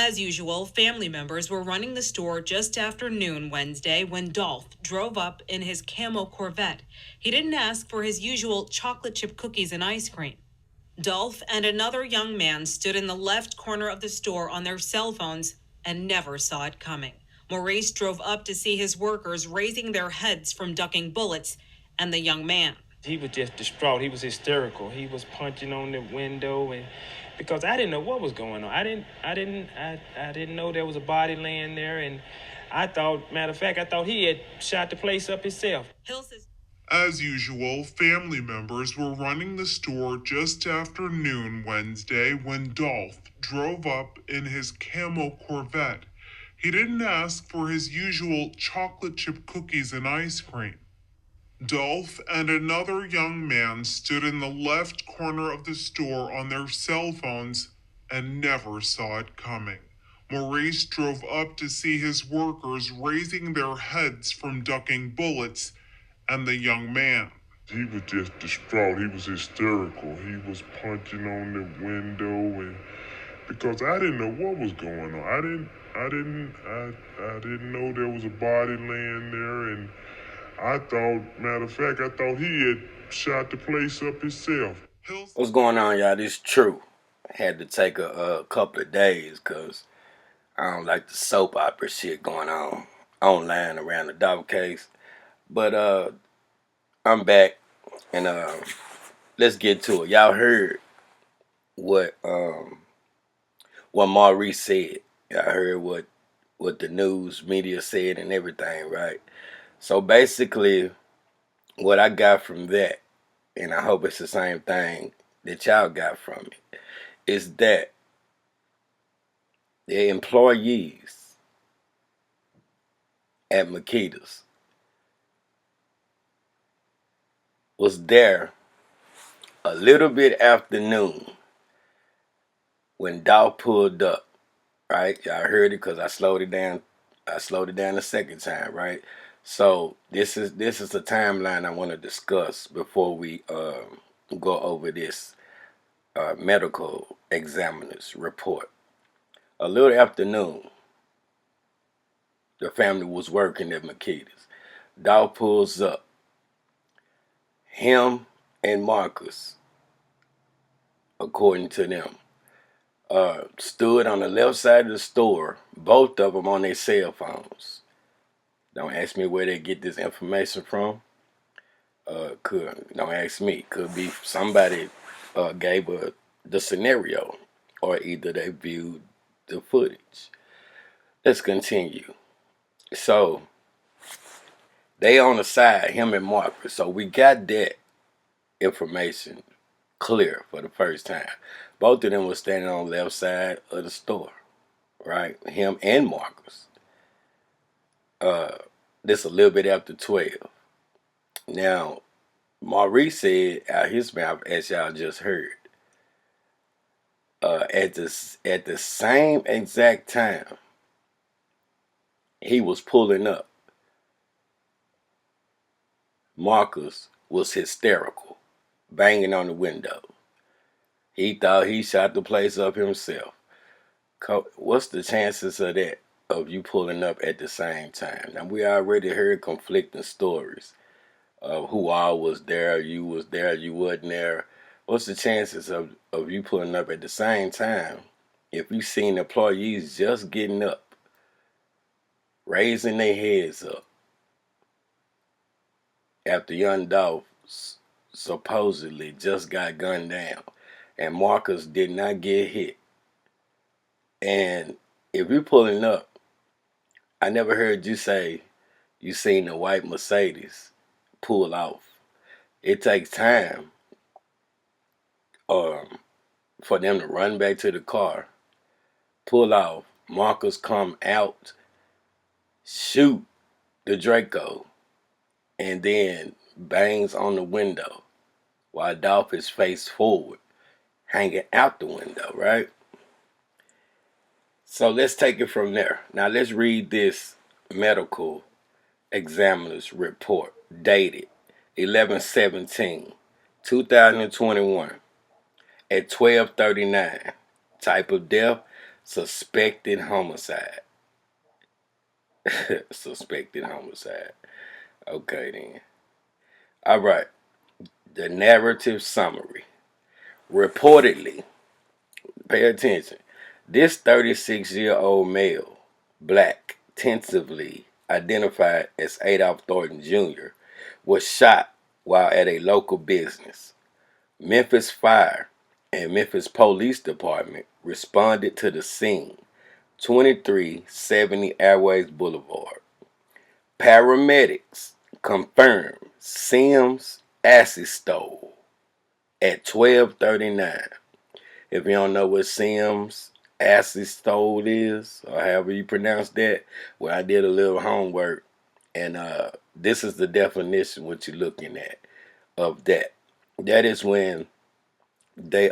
As usual, family members were running the store just after noon Wednesday when Dolph drove up in his camo Corvette. He didn't ask for his usual chocolate chip cookies and ice cream. Dolph and another young man stood in the left corner of the store on their cell phones and never saw it coming. Maurice drove up to see his workers raising their heads from ducking bullets and the young man. He was just distraught. He was hysterical. He was punching on the window, and because I didn't know what was going on. I didn't know there was a body laying there, and I thought, matter of fact, I thought he had shot the place up himself. As usual, family members were running the store just after noon Wednesday when Dolph drove up in his camo Corvette. He didn't ask for his usual chocolate chip cookies and ice cream. Dolph and another young man stood in the left corner of the store on their cell phones and never saw it coming. Maurice drove up to see his workers raising their heads from ducking bullets and the young man. He was just distraught. He was hysterical. He was punching on the window, and because I didn't know what was going on. I didn't know there was a body laying there, and I thought, matter of fact, I thought he had shot the place up himself. What's going on, y'all? This is True. I had to take a couple of days because I don't like the soap opera shit going on online around the Dolph case. But I'm back, and let's get to it. Y'all heard what Maurice said. Y'all heard what the news media said and everything, right? So basically, what I got from that, and I hope it's the same thing that y'all got from it, is that the employees at Makeda's was there a little bit after noon when Dolph pulled up, right? Y'all heard it because I slowed it down. I slowed it down the second time, right? So this is a timeline I want to discuss before we go over this medical examiner's report. A little after noon, the family was working at Makeda's. Dolph pulls up. Him and Marcus, according to them, stood on the left side of the store, both of them on their cell phones. Don't ask me where they get this information from. Don't ask me. Could be somebody gave the scenario, or either they viewed the footage. Let's continue. So they on the side, him and Marcus. So we got that information clear for the first time. Both of them were standing on the left side of the store, right? Him and Marcus. This a little bit after 12. Now, Maurice said out his mouth, as y'all just heard, at the same exact time he was pulling up, Marcus was hysterical, banging on the window. He thought he shot the place up himself. What's the chances of that, of you pulling up at the same time? Now, we already heard conflicting stories of who all was there, you was there, you wasn't there. What's the chances of you pulling up at the same time if you seen employees just getting up, raising their heads up, after young Dolph supposedly just got gunned down and Marcus did not get hit? And if you're pulling up, I never heard you say you seen a white Mercedes pull off. It takes time for them to run back to the car, pull off, Marcus come out, shoot the Draco, and then bangs on the window while Dolph is face forward, hanging out the window, right? So let's take it from there. Now let's read this medical examiner's report dated 11/17/2021 at 12:39. Type of death, suspected homicide. Suspected homicide. Okay then. All right. The narrative summary. Reportedly, pay attention. This 36-year-old male, black, tentatively identified as Adolph Thornton Jr., was shot while at a local business. Memphis Fire and Memphis Police Department responded to the scene, 2370 Airways Boulevard. Paramedics confirmed Sims acid stole at 12:39. If you don't know what Sims acid stole is, or however you pronounce that, well, I did a little homework, and this is the definition, what you're looking at, of that. That is when they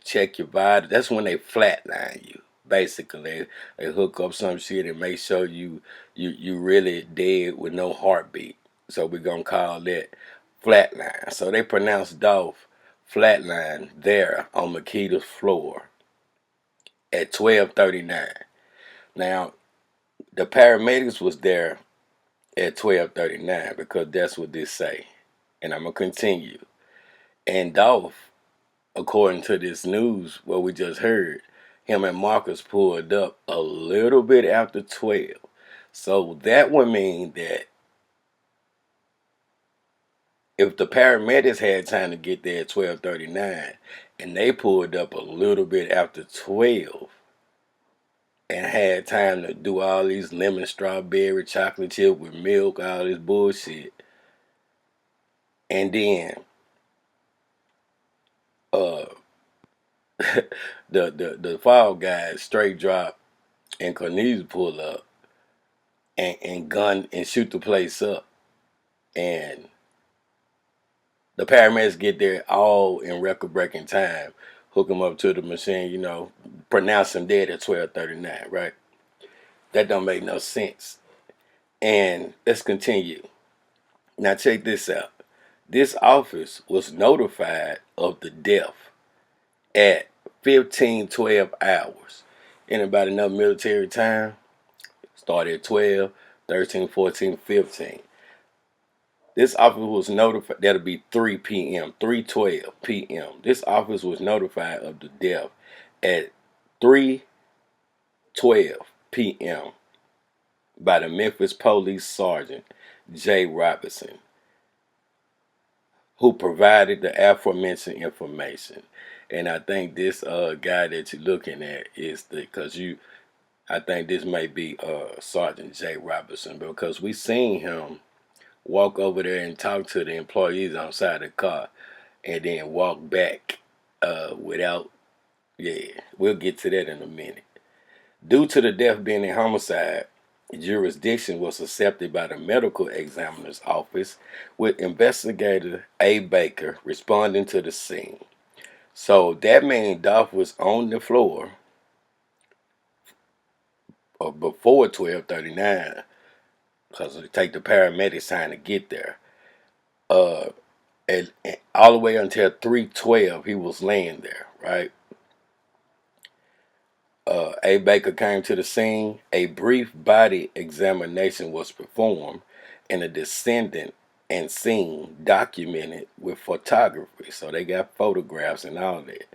check your vital. That's when they flatline you. Basically, they hook up some shit and make sure you really dead with no heartbeat. So we're gonna call that flatline. So they pronounced Dolph flatline there on Makeda's floor at 12:39. Now the paramedics was there at 12:39 because that's what this say, and I'm gonna continue. And Dolph, according to this news, what we just heard, him and Marcus pulled up a little bit after 12. So that would mean that if the paramedics had time to get there at 12:39 and they pulled up a little bit after 12 and had time to do all these lemon, strawberry, chocolate chip with milk, all this bullshit, and then uh the fall guys straight drop and Cornelius pull up and gun and shoot the place up, and the paramedics get there all in record-breaking time, hook him up to the machine, pronounce him dead at 12:39, right? That don't make no sense. And let's continue. Now check this out. This office was notified of the death at 15:12 hours. Anybody know military time? Started at 12, 13, 14, 15. This office was notified, that'll be 3 p.m., 3:12 p.m. This office was notified of the death at 3:12 p.m. by the Memphis Police Sergeant J. Robinson, who provided the aforementioned information. And I think this guy that you're looking at is I think this may be Sergeant J. Robinson, because we seen him walk over there and talk to the employees outside the car and then walk back without, we'll get to that in a minute. Due to the death being a homicide, jurisdiction was accepted by the medical examiner's office, with investigator A. Baker responding to the scene. So that means Dolph was on the floor before 12:39, because it take the paramedics time to get there. And all the way until 3:12, he was laying there, right? A. Baker came to the scene. A brief body examination was performed, and a descendant and scene documented with photography. So they got photographs and all that.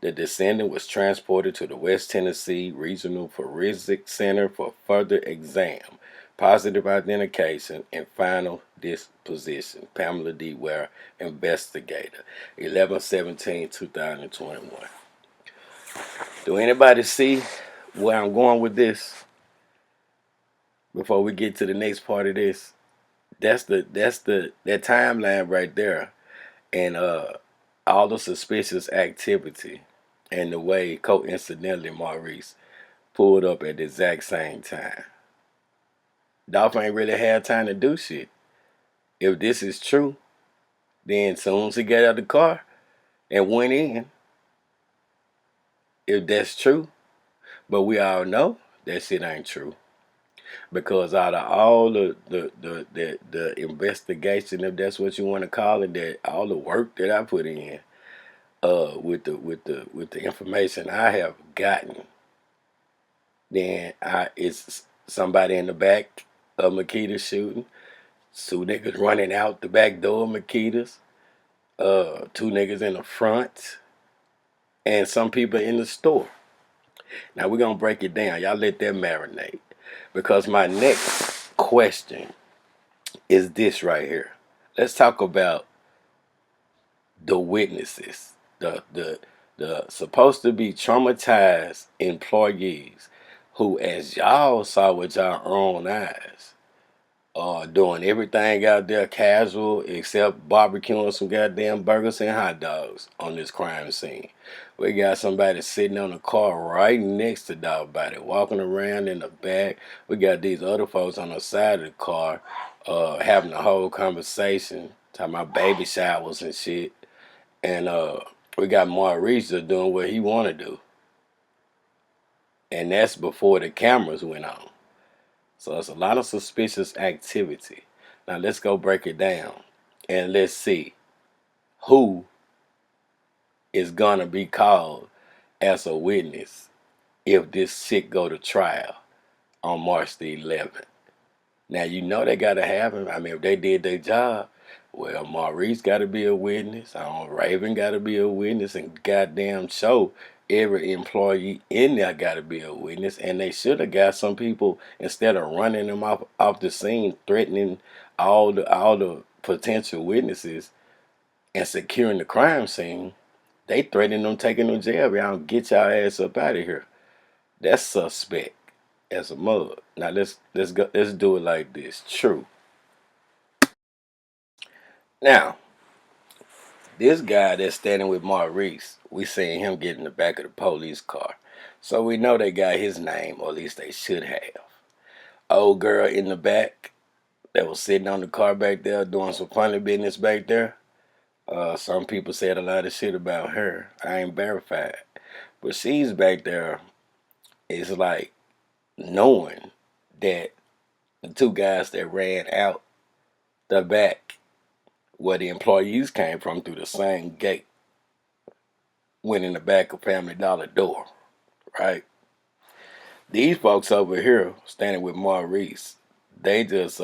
The descendant was transported to the West Tennessee Regional Forensic Center for further exam, positive identification, and final disposition. Pamela D. Ware, investigator, 11/17/2021. Do anybody see where I'm going with this? Before we get to the next part of this, that's that timeline right there, and all the suspicious activity, and the way coincidentally Maurice pulled up at the exact same time. Dolph ain't really had time to do shit. If this is true, then as soon as he got out of the car and went in, if that's true, but we all know that shit ain't true, because out of all the investigation, if that's what you want to call it, that all the work that I put in, with the information I have gotten, Then it's somebody in the back of Makeda shooting. Two niggas running out the back door of Makeda's. Two niggas in the front. And some people in the store. Now we're gonna break it down. Y'all let that marinate. Because my next question is this right here. Let's talk about the witnesses, the supposed to be traumatized employees who, as y'all saw with your own eyes, are doing everything out there casual except barbecuing some goddamn burgers and hot dogs on this crime scene. We got somebody sitting on a car right next to dog body, walking around in the back. We got these other folks on the side of the car having a whole conversation, talking about baby showers and shit. And we got Maurice just doing what he want to do. And that's before the cameras went on. So it's a lot of suspicious activity. Now let's go break it down. And let's see who is going to be called as a witness if this shit go to trial on March the 11th. Now, you know they got to have him. I mean, if they did their job, well, Maurice got to be a witness. Raven got to be a witness. And goddamn show, every employee in there got to be a witness. And they should have got some people, instead of running them off the scene, threatening all the potential witnesses and securing the crime scene, they threatening them, taking them to jail. Y'all get y'all ass up out of here. That's suspect as a mug. Now let's do it like this. True. Now, this guy that's standing with Maurice, we seen him get in the back of the police car. So we know they got his name, or at least they should have. Old girl in the back that was sitting on the car back there doing some funny business back there. Some people said a lot of shit about her. I ain't verified. But she's back there. It's like knowing that the two guys that ran out the back where the employees came from through the same gate went in the back of Family Dollar door, right? These folks over here standing with Maurice, they just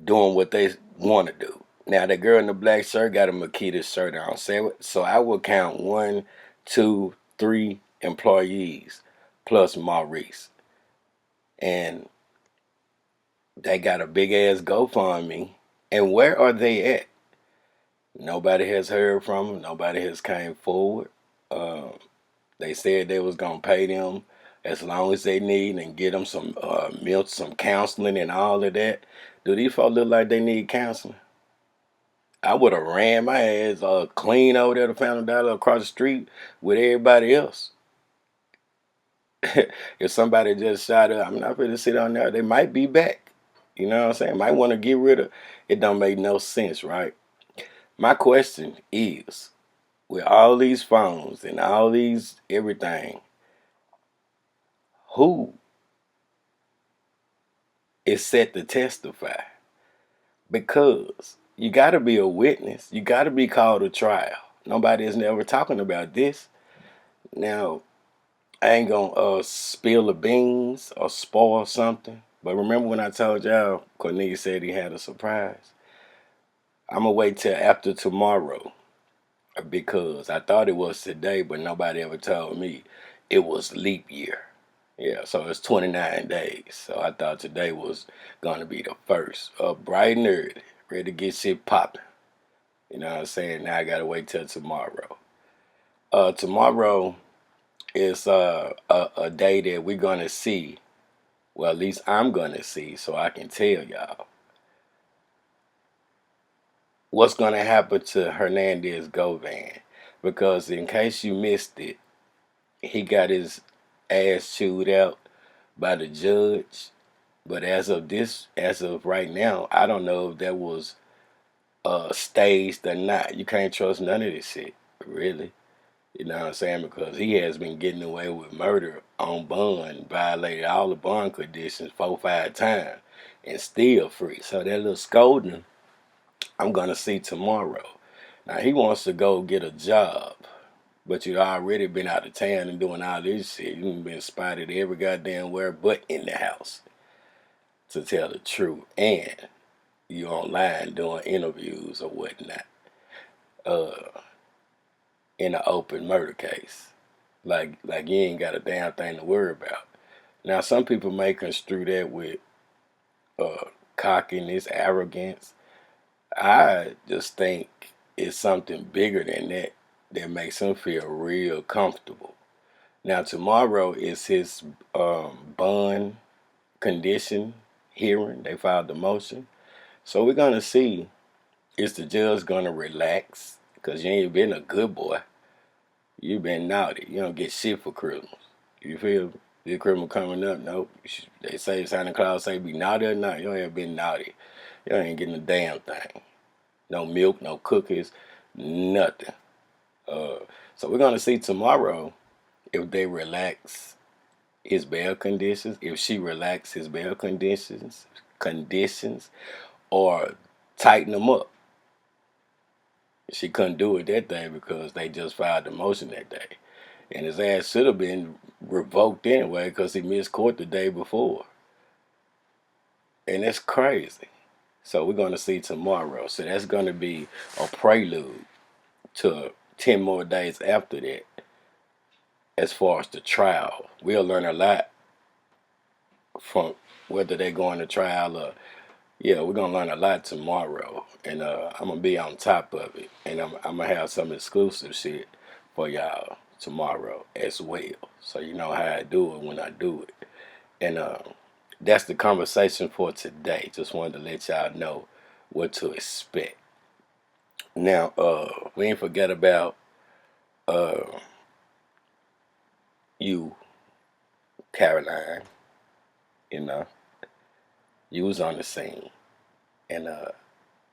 doing what they want to do. Now the girl in the black shirt got a Makeda shirt on. So I will count 1, 2, 3 employees plus Maurice. And they got a big ass GoFundMe. And where are they at? Nobody has heard from them. Nobody has came forward. They said they was gonna pay them as long as they need and get them some milk, some counseling and all of that. Do these folks look like they need counseling? I would have ran my ass clean over there to Family Dollar across the street with everybody else. If somebody just shot up, I'm not going to sit on there. They might be back. You know what I'm saying? Might want to get rid of it. Don't make no sense, right? My question is, with all these phones and all these everything, who is set to testify? Because you got to be a witness. You got to be called to trial. Nobody is never talking about this. Now, I ain't gonna spill the beans or spoil something. But remember when I told y'all Cornelius said he had a surprise? I'm gonna wait till after tomorrow because I thought it was today, but nobody ever told me it was leap year. Yeah, so it's 29 days. So I thought today was gonna be the first. Bright and early, ready to get shit popping. You know what I'm saying? Now I gotta wait till tomorrow. Tomorrow is a day that we're gonna see. Well, at least I'm gonna see, so I can tell y'all what's gonna happen to Hernandez Govan. Because in case you missed it, he got his ass chewed out by the judge. But as of right now, I don't know if that was staged or not. You can't trust none of this shit, really. You know what I'm saying? Because he has been getting away with murder on bond, violated all the bond conditions 4, 5 times, and still free. So that little scolding, I'm going to see tomorrow. Now, he wants to go get a job. But you already been out of town and doing all this shit. You been spotted every goddamn where but in the house, to tell the truth. And you online doing interviews or whatnot. In an open murder case. Like you ain't got a damn thing to worry about. Now some people may construe that with cockiness, arrogance. I just think it's something bigger than that that makes him feel real comfortable. Now tomorrow is his bond condition hearing. They filed the motion, so we're gonna see, is the judge gonna relax? Cause you ain't been a good boy. You been naughty. You don't get shit for Christmas. You feel me? This Christmas coming up, nope. They say Santa Claus say be naughty or not. You ain't been naughty. You ain't getting a damn thing. No milk, no cookies, nothing. So we're gonna see tomorrow if they relax his bail conditions, if she relax his bail conditions, or tighten them up. She couldn't do it that day because they just filed the motion that day. And his ass should have been revoked anyway because he missed court the day before. And that's crazy. So we're going to see tomorrow. So that's going to be a prelude to 10 more days after that as far as the trial. We'll learn a lot from whether they're going to trial or, yeah, we're going to learn a lot tomorrow. And I'm going to be on top of it. And I'm going to have some exclusive shit for y'all tomorrow as well. So you know how I do it when I do it. And that's the conversation for today. Just wanted to let y'all know what to expect. Now, we ain't forget about you, Caroline. You know, you was on the scene. And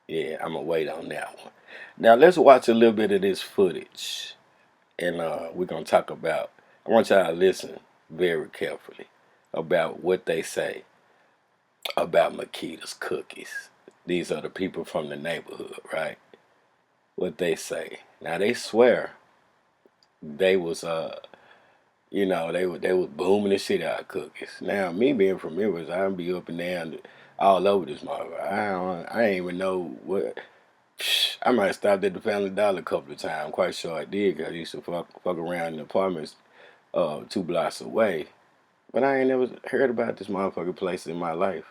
yeah, I'm going to wait on that one. Now, let's watch a little bit of this footage. And we're going to talk about, I want y'all to listen very carefully about what they say about Makeda's cookies. These are the people from the neighborhood, right? What they say. Now, they swear they was, you know, they was booming the shit out of cookies. Now, me being from Memphis, I'd be up and down all over this motherfucker. I ain't even know what. I might have stopped at the Family Dollar a couple of times. I'm quite sure I did, because I used to fuck around in the apartments 2 blocks away. But I ain't never heard about this motherfucking place in my life.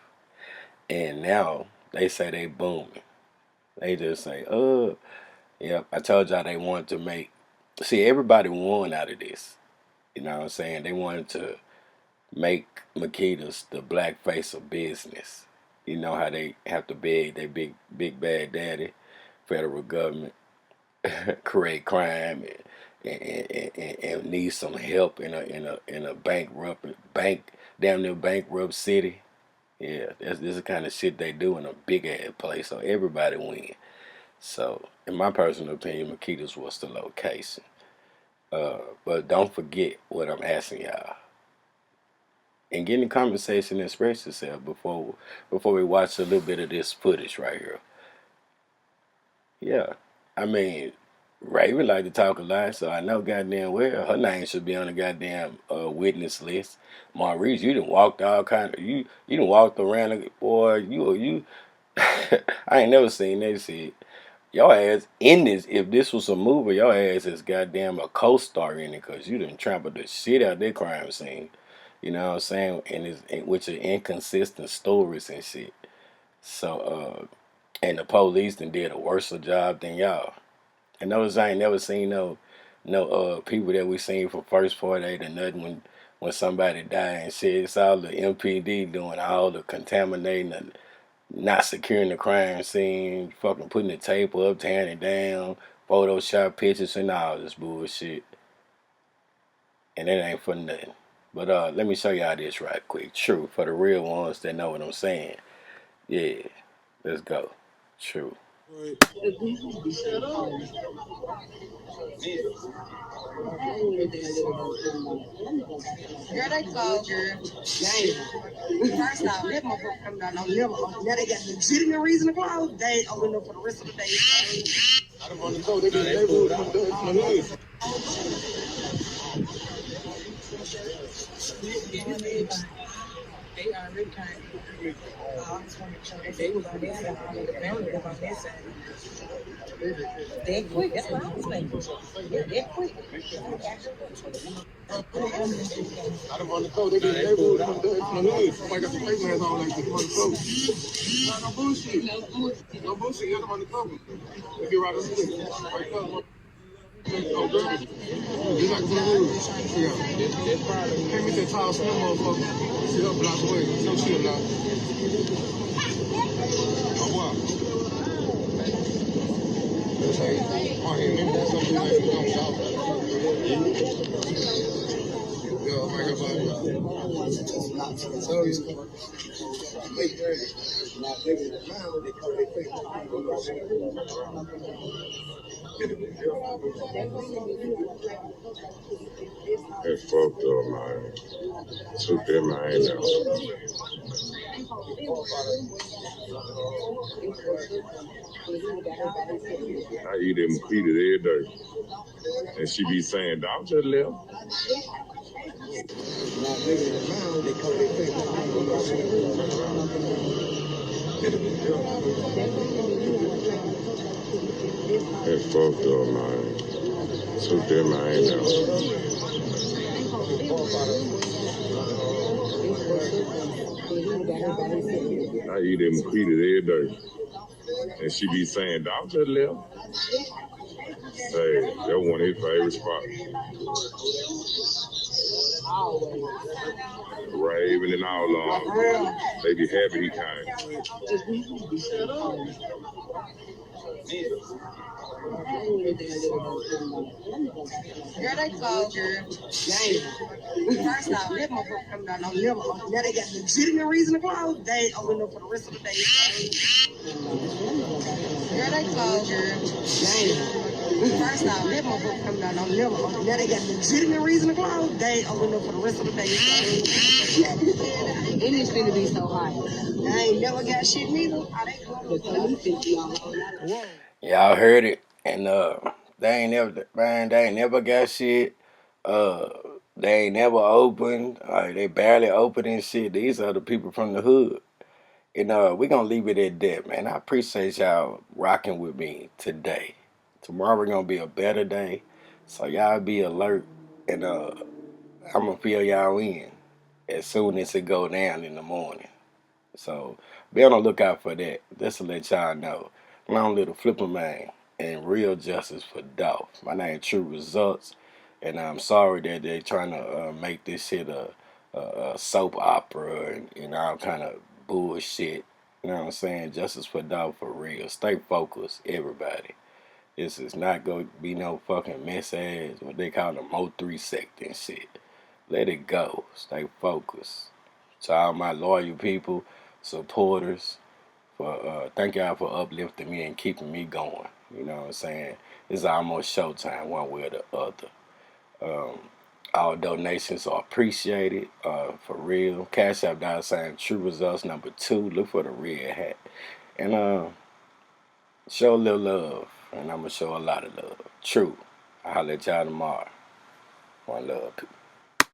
And now they say they booming. They just say, yep, I told y'all they wanted to make. See, everybody won out of this. You know what I'm saying? They wanted to make Makeda's the black face of business. You know how they have to beg their big bad daddy, federal government, create crime and need some help in a damn near bankrupt city. Yeah, this is the kind of shit they do in a big ass place, so everybody win. So, in my personal opinion, Makeda's was the location. But don't forget what I'm asking y'all. And get in the conversation and express yourself before we watch a little bit of this footage right here. Yeah, I mean, Raven like to talk a lot, so I know goddamn well her name should be on the goddamn witness list. Maurice, you done walked all kind of you done walked around, boy. You I ain't never seen that shit. Your ass in this, if this was a movie, your ass is goddamn a co-star in it, because you done trampled the shit out that crime scene. You know what I'm saying? And with your inconsistent stories and shit. So, and the police done did a worse job than y'all. And those I ain't never seen no people that we seen for first 48 or nothing when somebody died and shit. It's all the MPD doing all the contaminating and not securing the crime scene, fucking putting the tape up, tearing it down, Photoshop pictures and all this bullshit. And it ain't for nothing. But let me show y'all this right quick. True, for the real ones that know what I'm saying. Yeah, let's go. True. Girl, they called her. First off, that motherfucker come down on level. Now they got legitimate reason to close. They ain't open up for the rest of the day. I don't want to go. They just wanted to show that they was on their side, the family was on their side. That quick, that's what I was making. Yeah, that quick. I don't want to go. They did the neighborhood. From the hood. Somebody got the face mask on like this. Come on the cover. No bullshit. No bullshit. You don't want to cover. They get right on the street. Right cover. Oh, girl. You like from the hood. Yeah. Can't meet that tall, slim motherfucker. She up block away. No shit, now. Oh, wow. Oh, he remember something like that. Don't talk. Yeah, oh my God. So he's That's fucked up, man. Took that man out. I eat them Makeda every day. And she be saying, dog just left. That's fucked up, man. Took that man out. I eat them Makeda every day. And she be saying, dog just left. Hey, that one of his favorite spots. Raven and all they be happy he came. Girl, they called, girl. Damn. First off, that motherfucker come down on never. Now they got legitimate reason to close. They ain't open up for the rest of the day. Girl, they called, girl. Damn. First off, that motherfucker come down on never. Now they got legitimate reason to close. They ain't open up for the rest of the day. And it's finna be so hot. I ain't never got shit neither. Y'all heard it, and they ain't never got shit. They ain't never opened. They barely opening shit. These are the people from the hood. And we gonna leave it at that, man. I appreciate y'all rocking with me today. Tomorrow gonna be a better day, so y'all be alert, and I'm gonna fill y'all in as soon as it go down in the morning. So be on the lookout for that. Just to let y'all know. Long little flipper man and real justice for Dolph. My name TRURESULTS, and I'm sorry that they're trying to make this shit a soap opera and all kind of bullshit. You know what I'm saying? Justice for Dolph for real. Stay focused, everybody. This is not going to be no fucking mess ass, what they call the Mo 3 sect and shit. Let it go. Stay focused. To all my loyal people, supporters, for thank y'all for uplifting me and keeping me going. You know what I'm saying? It's almost showtime, one way or the other. All donations are appreciated, for real. Cash App $ TRURESULTS #2. Look for the red hat. And show a little love. And I'm going to show a lot of love. True. I'll holler at y'all tomorrow. One love, people.